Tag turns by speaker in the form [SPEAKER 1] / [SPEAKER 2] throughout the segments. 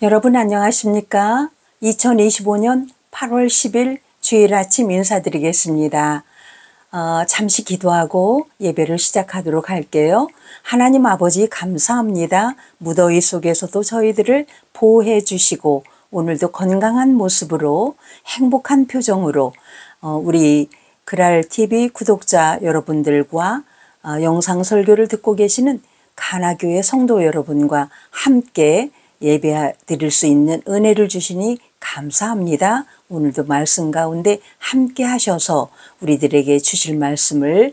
[SPEAKER 1] 여러분 안녕하십니까? 2025년 8월 10일 주일 아침 인사드리겠습니다. 잠시 기도하고 예배를 시작하도록 할게요. 하나님 아버지 감사합니다. 무더위 속에서도 저희들을 보호해 주시고 오늘도 건강한 모습으로 행복한 표정으로 우리 그랄TV 구독자 여러분들과 영상 설교를 듣고 계시는 가나교회 성도 여러분과 함께 예배 드릴 수 있는 은혜를 주시니 감사합니다. 오늘도 말씀 가운데 함께 하셔서 우리들에게 주실 말씀을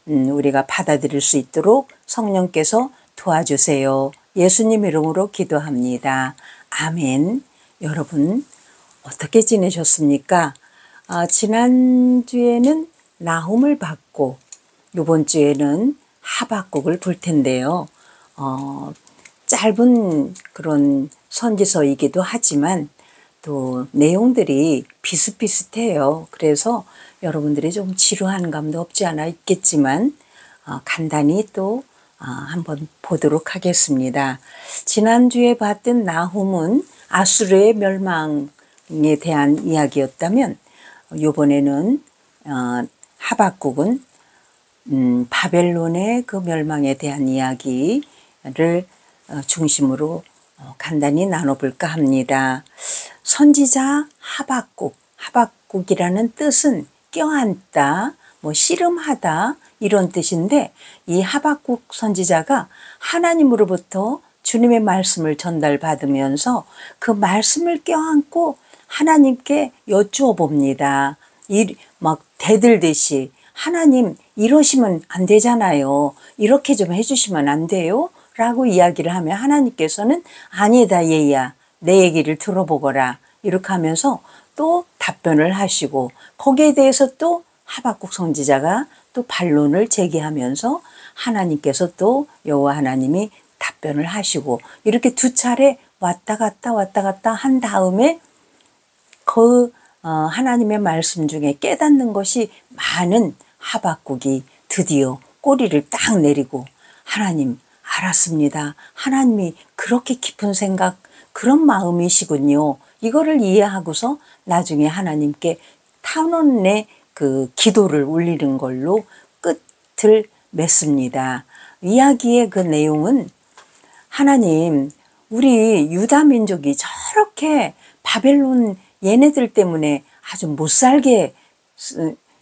[SPEAKER 1] 우리가 받아들일 수 있도록 성령께서 도와주세요. 예수님 이름으로 기도합니다. 아멘. 여러분 어떻게 지내셨습니까? 지난주에는 나훔을 받고 이번 주에는 하박국을 볼 텐데요. 짧은 그런 선지서이기도 하지만 또 내용들이 비슷비슷해요. 그래서 여러분들이 좀 지루한 감도 없지 않아 있겠지만 간단히 또 한번 보도록 하겠습니다. 지난주에 봤던 나훔은 아수르의 멸망에 대한 이야기였다면 이번에는 하박국은 바벨론의 그 멸망에 대한 이야기를 중심으로 간단히 나눠볼까 합니다. 선지자 하박국이라는 뜻은 껴안다, 씨름하다 이런 뜻인데 이 하박국 선지자가 하나님으로부터 주님의 말씀을 전달받으면서 그 말씀을 껴안고 하나님께 여쭈어 봅니다. 막 대들듯이 하나님 이러시면 안 되잖아요. 이렇게 좀 해주시면 안 돼요? 라고 이야기를 하면 하나님께서는 아니다 얘야 내 얘기를 들어보거라 이렇게 하면서 또 답변을 하시고 거기에 대해서 또 하박국 선지자가 또 반론을 제기하면서 하나님께서 또 여호와 하나님이 답변을 하시고 이렇게 두 차례 왔다 갔다 한 다음에 그 하나님의 말씀 중에 깨닫는 것이 많은 하박국이 드디어 꼬리를 딱 내리고 하나님 알았습니다. 하나님이 그렇게 깊은 생각 그런 마음이시군요. 이거를 이해하고서 나중에 하나님께 탄원의 그 기도를 올리는 걸로 끝을 맺습니다. 이야기의 그 내용은 하나님 우리 유다 민족이 저렇게 바벨론 얘네들 때문에 아주 못살게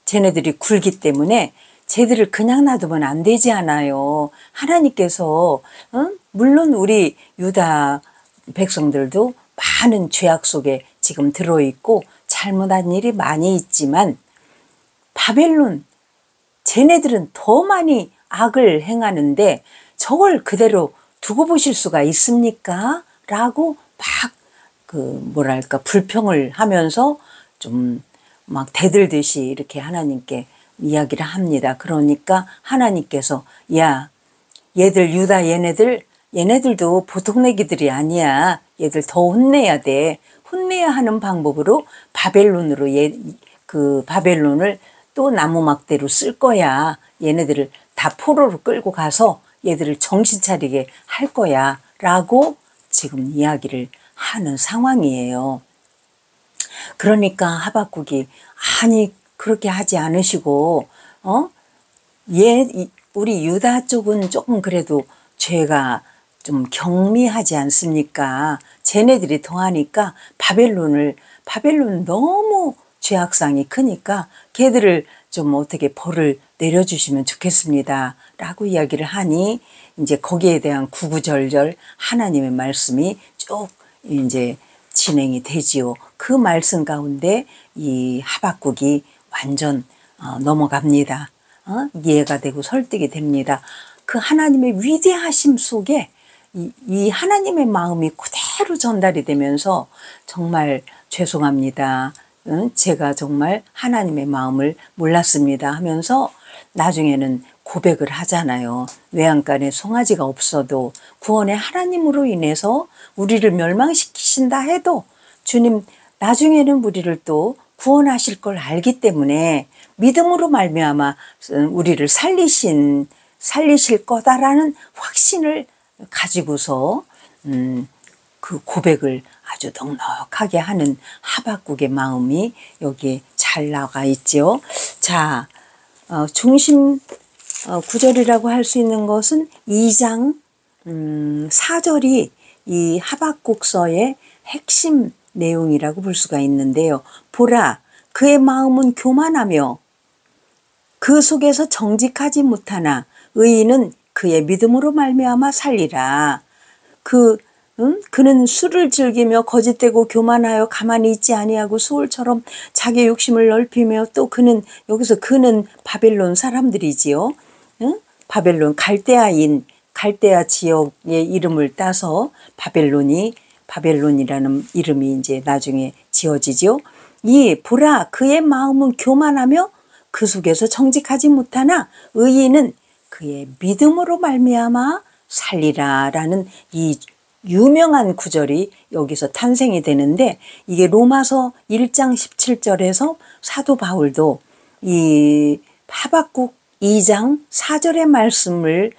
[SPEAKER 1] 쟤네들이 굴기 때문에 쟤들을 그냥 놔두면 안 되지 않아요. 하나님께서 물론 우리 유다 백성들도 많은 죄악 속에 지금 들어있고 잘못한 일이 많이 있지만 바벨론 쟤네들은 더 많이 악을 행하는데 저걸 그대로 두고 보실 수가 있습니까? 라고 막 불평을 하면서 좀 막 대들듯이 이렇게 하나님께 이야기를 합니다. 그러니까 하나님께서 야 얘들 유다 얘네들도 보통 애기들이 아니야. 얘들 더 혼내야 돼. 혼내야 하는 방법으로 바벨론을 또 나무막대로 쓸 거야. 얘네들을 다 포로로 끌고 가서 얘들을 정신 차리게 할 거야. 라고 지금 이야기를 하는 상황이에요. 그러니까 하박국이 아니 그렇게 하지 않으시고 우리 유다 쪽은 조금 그래도 죄가 좀 경미하지 않습니까? 쟤네들이 더하니까 바벨론 너무 죄악상이 크니까 걔들을 좀 어떻게 벌을 내려주시면 좋겠습니다. 라고 이야기를 하니 이제 거기에 대한 구구절절 하나님의 말씀이 쭉 이제 진행이 되지요. 그 말씀 가운데 이 하박국이 완전 넘어갑니다. 이해가 되고 설득이 됩니다. 그 하나님의 위대하심 속에 이 하나님의 마음이 그대로 전달이 되면서 정말 죄송합니다. 제가 정말 하나님의 마음을 몰랐습니다 하면서 나중에는 고백을 하잖아요. 외양간에 송아지가 없어도 구원의 하나님으로 인해서 우리를 멸망시키신다 해도 주님 나중에는 우리를 또 구원하실 걸 알기 때문에 믿음으로 말미암아 우리를 살리실 거다라는 확신을 가지고서 그 고백을 아주 넉넉하게 하는 하박국의 마음이 여기에 잘 나가 있죠. 자, 중심 구절이라고 할 수 있는 것은 2장 4절이 이 하박국서의 핵심 내용이라고 볼 수가 있는데요. 보라, 그의 마음은 교만하며 그 속에서 정직하지 못하나 의인은 그의 믿음으로 말미암아 살리라. 그는 술을 즐기며 거짓되고 교만하여 가만히 있지 아니하고 수월처럼 자기 욕심을 넓히며 또 그는 바벨론 사람들이지요. 바벨론 갈대아 지역의 이름을 따서 바벨론이라는 이름이 이제 나중에 지어지죠. 보라, 그의 마음은 교만하며 그 속에서 정직하지 못하나 의인은 그의 믿음으로 말미암아 살리라라는 이 유명한 구절이 여기서 탄생이 되는데, 이게 로마서 1장 17절에서 사도 바울도 이 하박국 2장 4절의 말씀을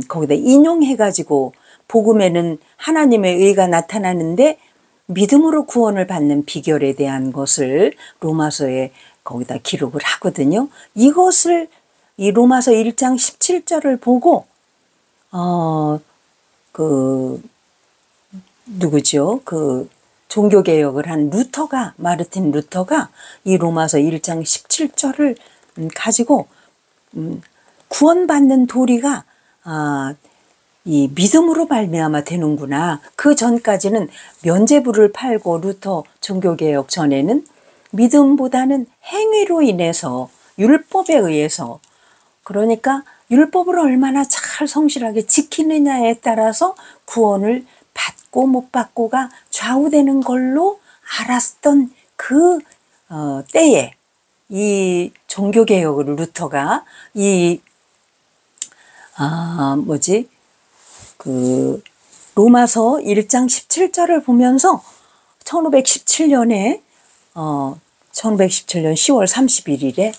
[SPEAKER 1] 거기다 인용해가지고 복음에는 하나님의 의가 나타나는데 믿음으로 구원을 받는 비결에 대한 것을 로마서에 거기다 기록을 하거든요. 이것을 이 로마서 1장 17절을 보고 종교개혁을 한 마르틴 루터가 이 로마서 1장 17절을 가지고 구원받는 도리가 이 믿음으로 말미암아 되는구나. 그 전까지는 면죄부를 팔고 루터 종교개혁 전에는 믿음보다는 행위로 인해서 율법에 의해서, 그러니까 율법을 얼마나 잘 성실하게 지키느냐에 따라서 구원을 받고 못 받고가 좌우되는 걸로 알았던 그 때에 이 종교개혁을 루터가 로마서 1장 17절을 보면서 1517년 10월 31일에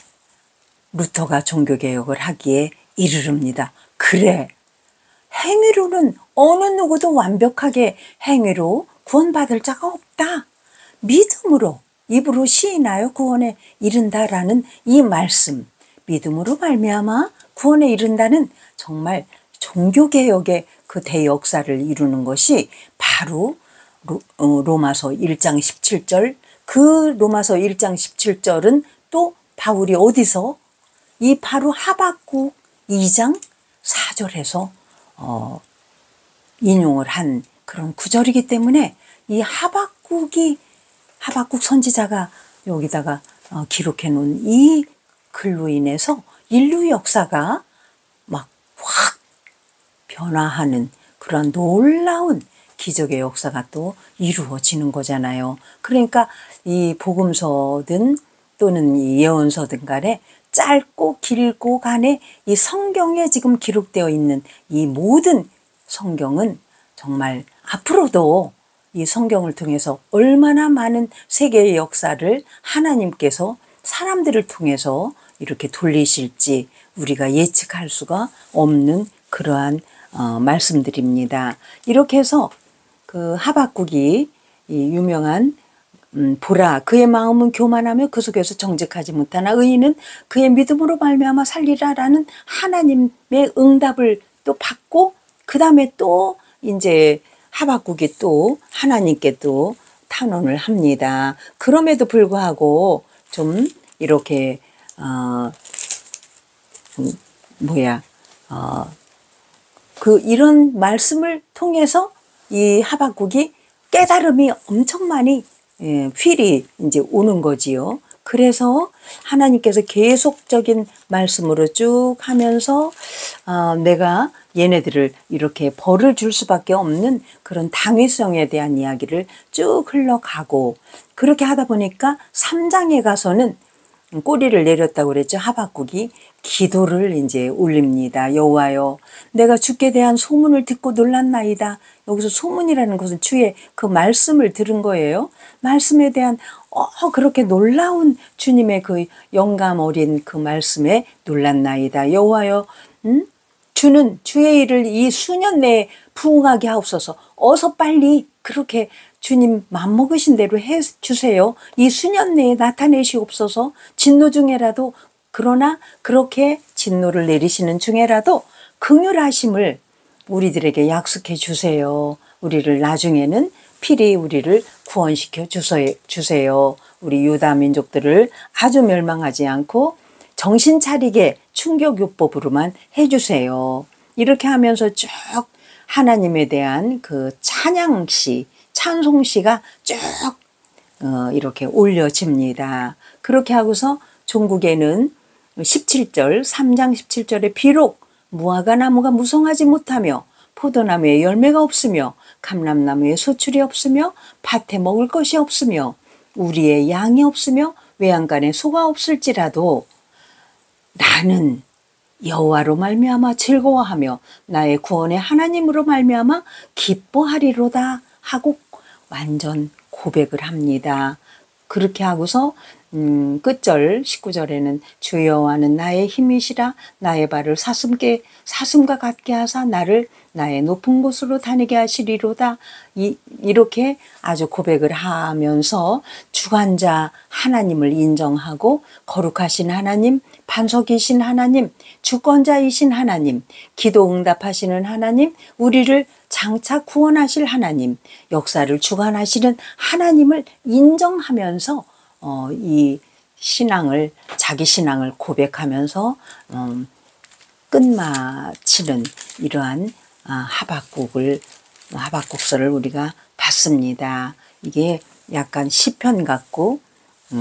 [SPEAKER 1] 루터가 종교개혁을 하기에 이르릅니다. 그래, 행위로는 어느 누구도 완벽하게 행위로 구원받을 자가 없다. 믿음으로 입으로 시인하여 구원에 이른다라는 이 말씀, 믿음으로 말미암아 구원에 이른다는 정말 종교개혁의 그 대역사를 이루는 것이 바로 로마서 1장 17절, 그 로마서 1장 17절은 또 바울이 어디서? 이 바로 하박국 2장 4절에서 인용을 한 그런 구절이기 때문에 이 하박국 선지자가 여기다가 기록해 놓은 이 글로 인해서 인류 역사가 막 확 변화하는 그런 놀라운 기적의 역사가 또 이루어지는 거잖아요. 그러니까 이 복음서든 또는 이 예언서든 간에 짧고 길고 간에 이 성경에 지금 기록되어 있는 이 모든 성경은 정말 앞으로도 이 성경을 통해서 얼마나 많은 세계의 역사를 하나님께서 사람들을 통해서 이렇게 돌리실지 우리가 예측할 수가 없는 그러한 말씀들입니다. 이렇게 해서 그 하박국이 이 유명한 보라, 그의 마음은 교만하며 그 속에서 정직하지 못하나 의인은 그의 믿음으로 말미암아 살리라라는 하나님의 응답을 또 받고, 그 다음에 또 이제 하박국이 또 하나님께 또 탄원을 합니다. 그럼에도 불구하고 좀 이렇게 이런 말씀을 통해서 이 하박국이 깨달음이 엄청 많이 휠이 이제 오는 거지요. 그래서 하나님께서 계속적인 말씀으로 쭉 하면서 내가 얘네들을 이렇게 벌을 줄 수밖에 없는 그런 당위성에 대한 이야기를 쭉 흘러가고, 그렇게 하다 보니까 3장에 가서는 꼬리를 내렸다고 그랬죠. 하박국이 기도를 이제 올립니다. 여호와여, 내가 주께 대한 소문을 듣고 놀랐나이다. 여기서 소문이라는 것은 주의 그 말씀을 들은 거예요. 말씀에 대한 그렇게 놀라운 주님의 그 영감 어린 그 말씀에 놀랐나이다. 여호와여, 주는 주의 일을 이 수년 내에 부응하게 하옵소서. 어서 빨리 그렇게 주님 맘먹으신 대로 해주세요. 이 수년 내에 나타내시옵소서. 진노 중에라도, 그러나 그렇게 진노를 내리시는 중에라도 긍휼하심을 우리들에게 약속해 주세요. 우리를 나중에는 필히 우리를 구원시켜 주세요. 우리 유다 민족들을 아주 멸망하지 않고 정신 차리게 충격요법으로만 해주세요. 이렇게 하면서 쭉 하나님에 대한 그 찬양시, 찬송시가 쭉 이렇게 올려집니다. 그렇게 하고서 종국에는 17절, 3장 17절에 비록 무화과 나무가 무성하지 못하며 포도나무에 열매가 없으며 감람나무에 소출이 없으며 밭에 먹을 것이 없으며 우리의 양이 없으며 외양간에 소가 없을지라도 나는 여호와로 말미암아 즐거워하며 나의 구원의 하나님으로 말미암아 기뻐하리로다 하고 완전 고백을 합니다. 그렇게 하고서 끝절 19절에는 주 여호와는 나의 힘이시라 나의 발을 사슴과 같게 하사 나를 나의 높은 곳으로 다니게 하시리로다. 이렇게 아주 고백을 하면서 주관자 하나님을 인정하고 거룩하신 하나님, 반석이신 하나님, 주권자이신 하나님, 기도 응답하시는 하나님, 우리를 장차 구원하실 하나님, 역사를 주관하시는 하나님을 인정하면서 이 신앙을, 자기 신앙을 고백하면서 끝마치는 이러한 하박국서를 우리가 봤습니다. 이게 약간 시편 같고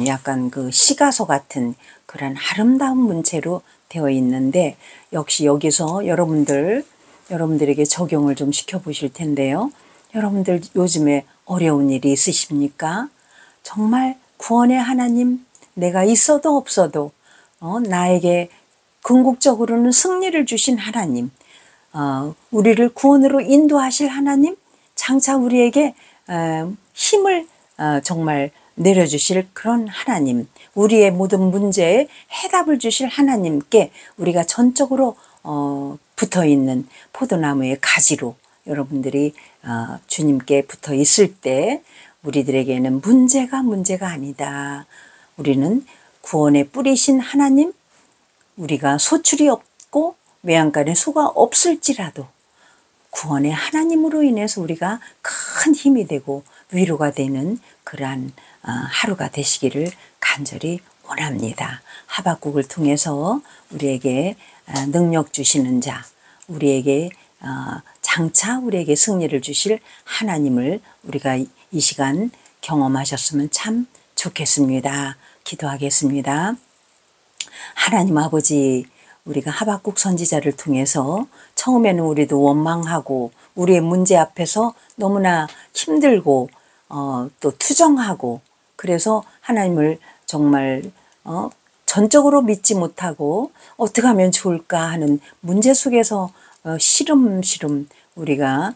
[SPEAKER 1] 약간 그 시가서 같은 그런 아름다운 문체로 되어 있는데, 역시 여기서 여러분들에게 적용을 좀 시켜보실 텐데요. 여러분들 요즘에 어려운 일이 있으십니까? 정말 구원의 하나님, 내가 있어도 없어도 나에게 궁극적으로는 승리를 주신 하나님, 우리를 구원으로 인도하실 하나님, 장차 우리에게 힘을 정말 내려주실 그런 하나님, 우리의 모든 문제에 해답을 주실 하나님께 우리가 전적으로 붙어있는 포도나무의 가지로 여러분들이 주님께 붙어 있을 때 우리들에게는 문제가 아니다. 우리는 구원의 뿌리신 하나님, 우리가 소출이 없고 외양간에 소가 없을지라도 구원의 하나님으로 인해서 우리가 큰 힘이 되고 위로가 되는 그러한 하루가 되시기를 간절히 원합니다. 하박국을 통해서 우리에게 능력 주시는 자, 우리에게 장차 우리에게 승리를 주실 하나님을 우리가 이 시간 경험하셨으면 참 좋겠습니다. 기도하겠습니다. 하나님 아버지, 우리가 하박국 선지자를 통해서 처음에는 우리도 원망하고 우리의 문제 앞에서 너무나 힘들고 또 투정하고, 그래서 하나님을 정말 전적으로 믿지 못하고 어떻게 하면 좋을까 하는 문제 속에서 시름시름 우리가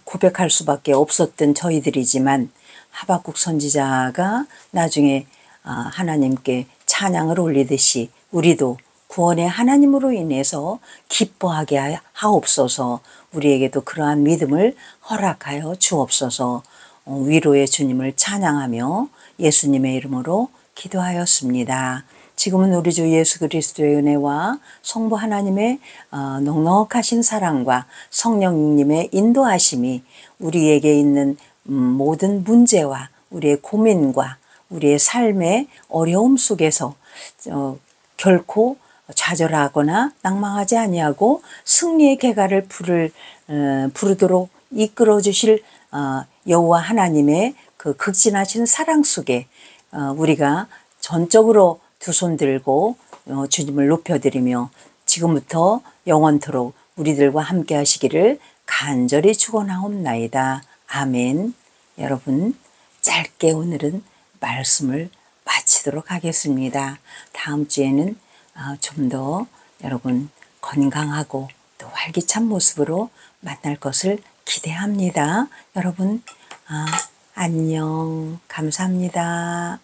[SPEAKER 1] 고백할 수밖에 없었던 저희들이지만, 하박국 선지자가 나중에 하나님께 찬양을 올리듯이 우리도 구원의 하나님으로 인해서 기뻐하게 하옵소서. 우리에게도 그러한 믿음을 허락하여 주옵소서. 위로의 주님을 찬양하며 예수님의 이름으로 기도하였습니다. 지금은 우리 주 예수 그리스도의 은혜와 성부 하나님의 넉넉하신 사랑과 성령님의 인도하심이 우리에게 있는 모든 문제와 우리의 고민과 우리의 삶의 어려움 속에서 결코 좌절하거나 낭망하지 아니하고 승리의 계가를 부르도록 이끌어 주실 여호와 하나님의 그 극진하신 사랑 속에 우리가 전적으로 두 손 들고 주님을 높여드리며 지금부터 영원토록 우리들과 함께 하시기를 간절히 축원하옵나이다. 아멘. 여러분, 짧게 오늘은 말씀을 마치도록 하겠습니다. 다음 주에는 좀 더 여러분 건강하고 또 활기찬 모습으로 만날 것을 기대합니다. 여러분 안녕. 감사합니다.